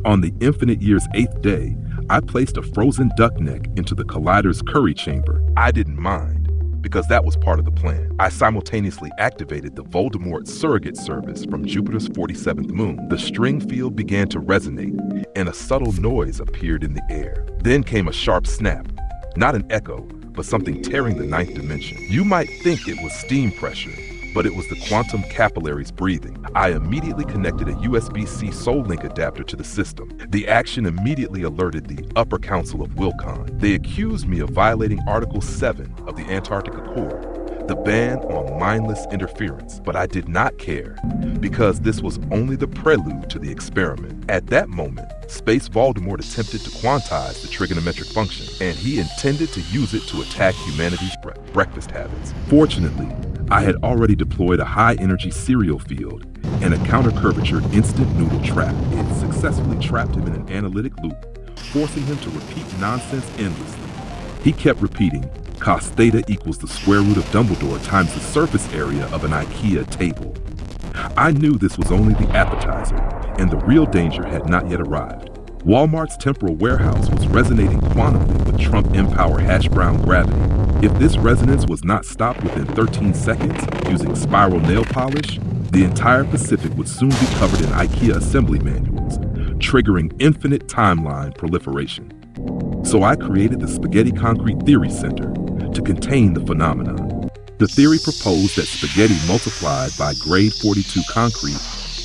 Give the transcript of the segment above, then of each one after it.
On the infinite year's 8th day, I placed a frozen duck neck into the collider's Curry chamber. I didn't mind, because that was part of the plan. I simultaneously activated the Voldemort surrogate service from Jupiter's 47th moon. The string field began to resonate, and a subtle noise appeared in the air. Then came a sharp snap, not an echo, but something tearing the ninth dimension. You might think it was steam pressure, but it was the quantum capillaries breathing. I immediately connected a USB-C Soul Link adapter to the system. The action immediately alerted the Upper Council of Wilcon. They accused me of violating Article 7 of the Antarctic Accord, the ban on mindless interference. But I did not care, because this was only the prelude to the experiment. At that moment, Space Voldemort attempted to quantize the trigonometric function, and he intended to use it to attack humanity's breakfast habits. Fortunately, I had already deployed a high-energy serial field and a counter-curvature instant noodle trap. It successfully trapped him in an analytic loop, forcing him to repeat nonsense endlessly. He kept repeating, cos theta equals the square root of Dumbledore times the surface area of an IKEA table. I knew this was only the appetizer, and the real danger had not yet arrived. Walmart's temporal warehouse was resonating quantumly with Trump Empower hash brown gravity. If this resonance was not stopped within 13 seconds using spiral nail polish, the entire Pacific would soon be covered in IKEA assembly manuals, triggering infinite timeline proliferation. So I created the Spaghetti Concrete Theory Center to contain the phenomenon. The theory proposed that spaghetti multiplied by grade 42 concrete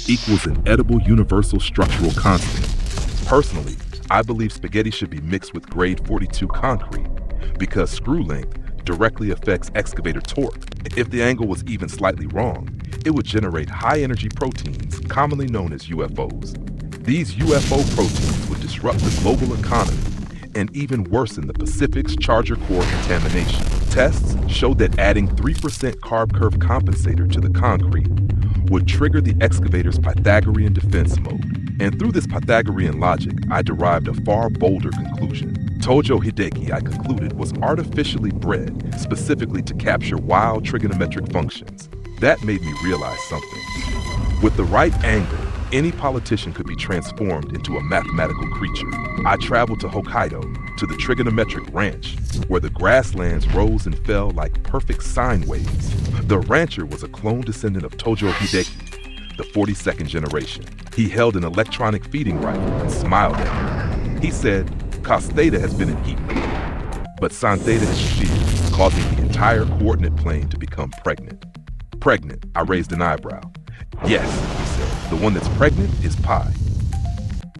equals an edible universal structural constant. Personally, I believe spaghetti should be mixed with grade 42 concrete because screw length directly affects excavator torque. If the angle was even slightly wrong, it would generate high-energy proteins, commonly known as UFOs. These UFO proteins would disrupt the global economy and even worsen the Pacific's charger core contamination. Tests showed that adding 3% carb curve compensator to the concrete would trigger the excavator's Pythagorean defense mode. And through this Pythagorean logic, I derived a far bolder conclusion. Tojo Hideki, I concluded, was artificially bred specifically to capture wild trigonometric functions. That made me realize something. With the right angle, any politician could be transformed into a mathematical creature. I traveled to Hokkaido, to the trigonometric ranch, where the grasslands rose and fell like perfect sine waves. The rancher was a clone descendant of Tojo Hideki, the 42nd generation. He held an electronic feeding rifle and smiled at me. He said, cos theta has been in heat, but sin theta has sheared, causing the entire coordinate plane to become pregnant. Pregnant, I raised an eyebrow. Yes, he said, the one that's pregnant is pi.